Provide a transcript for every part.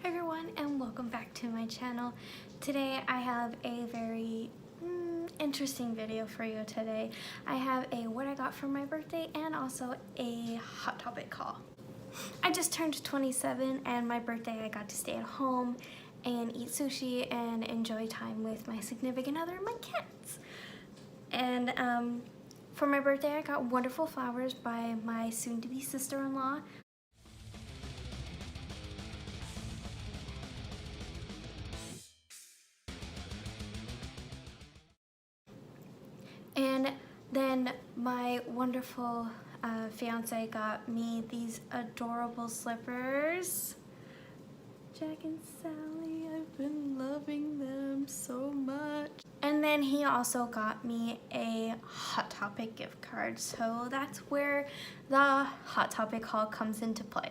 everyone, and welcome back to my channel. Today I have a very interesting video for you today. I have a what I got for my birthday and also a Hot Topic haul. I just turned 27 and my birthday I got to stay at home and eat sushi and enjoy time with my significant other and my cats. And for my birthday I got wonderful flowers by my soon-to-be sister-in-law. And then my wonderful fiance got me these adorable slippers. Jack and Sally, I've been loving them so much. And then he also got me a Hot Topic gift card. So that's where the Hot Topic haul comes into play.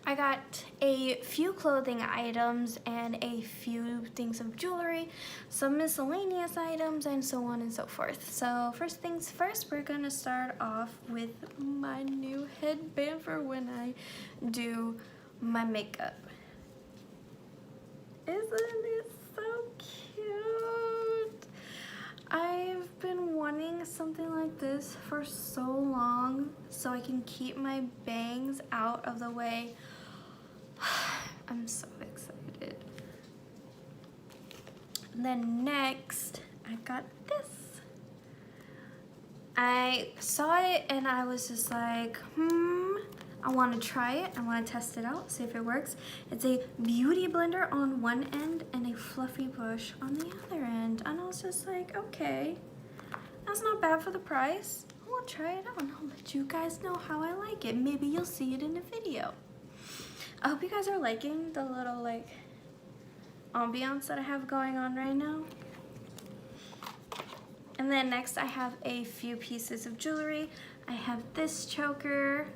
I got a few clothing items and a few things of jewelry, some miscellaneous items, and so on and so forth. So first things first, we're gonna start off with my new headband for when I do my makeup. Isn't it so cute? I've been wanting something like this for so long so I can keep my bangs out of the way. I'm so excited. And then next, I got this. I saw it and I was just like, I want to try it. I want to test it out, see if it works. It's a beauty blender on one end and a fluffy brush on the other end. And I was just like, okay, that's not bad for the price. I will try it out and I'll let you guys know how I like it. Maybe you'll see it in the video. I hope you guys are liking the little like ambiance that I have going on right now. And then next I have a few pieces of jewelry. I have this choker.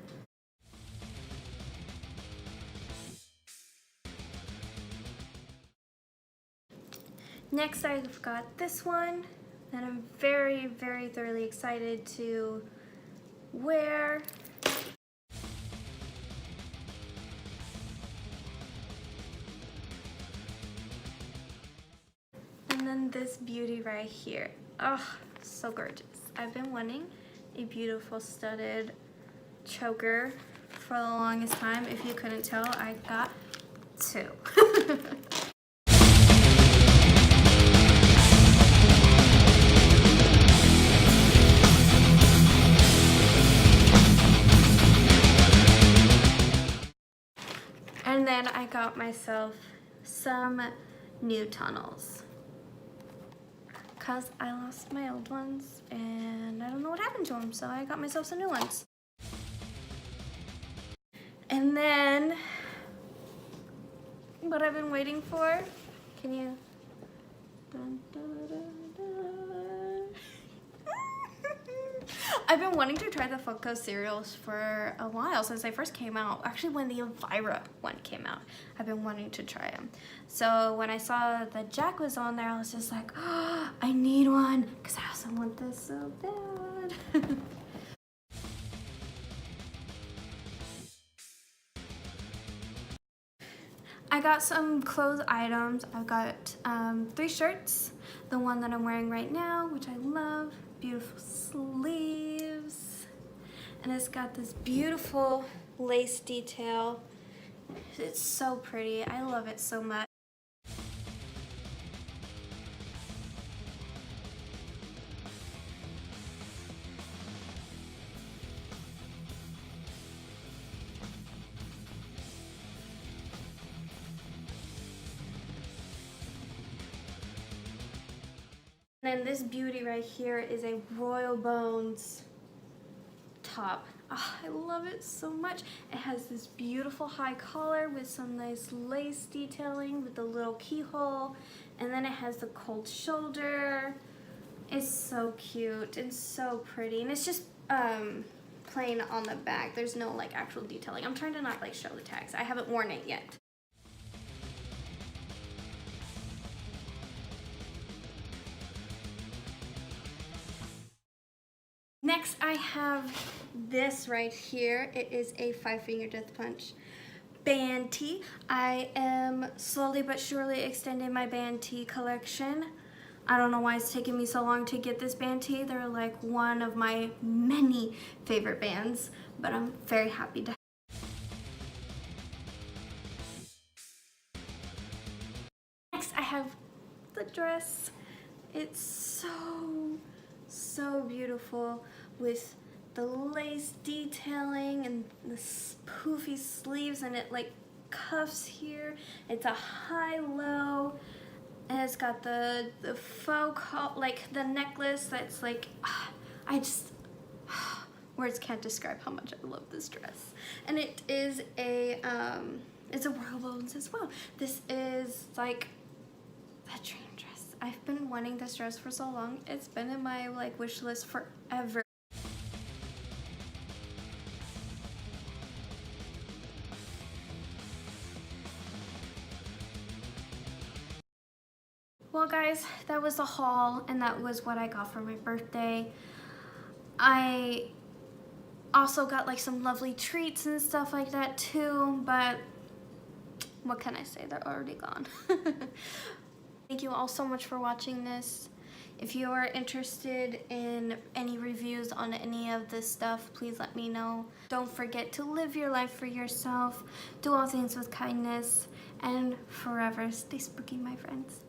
Next I've got this one that I'm very, very thoroughly excited to wear. And then this beauty right here. Oh, so gorgeous. I've been wanting a beautiful studded choker for the longest time. If you couldn't tell, I got two. And then I got myself some new tunnels because I lost my old ones and I don't know what happened to them, so I got myself some new ones. And then what I've been waiting for, can you? Dun, dun, dun, dun. I've been wanting to try the Funko cereals for a while, since they first came out. Actually, when the Elvira one came out, I've been wanting to try them. So when I saw that Jack was on there, I was just like, oh, I need one, because I also want this so bad. I got some clothes items. I've got 3 shirts. The one that I'm wearing right now, which I love. Beautiful sleeves. And it's got this beautiful lace detail. It's so pretty. I love it so much. And then this beauty right here is a Royal Bones top. Oh, I love it so much. It has this beautiful high collar with some nice lace detailing with the little keyhole. And then it has the cold shoulder. It's so cute and so pretty. And it's just plain on the back. There's no like actual detailing. I'm trying to not like show the tags. I haven't worn it yet. Next, I have this right here. It is a 5-finger death punch band tee. I am slowly but surely extending my band tee collection. I don't know why it's taking me so long to get this band tee. They're like one of my many favorite bands, but I'm very happy to. Next, I have the dress. It's so beautiful with the lace detailing and the poofy sleeves, and it like cuffs here. It's a high-low, and it's got the faux like the necklace that's like, I just, words can't describe how much I love this dress. And it is it's a Royal Bones as well. This is like a dream dress. I've been wanting this dress for so long. It's been in my like wish list forever. Well guys, that was the haul, and that was what I got for my birthday. I also got like some lovely treats and stuff like that too, but what can I say, they're already gone. Thank you all so much for watching this. If you are interested in any reviews on any of this stuff, please let me know. Don't forget to live your life for yourself, do all things with kindness, and forever stay spooky, my friends.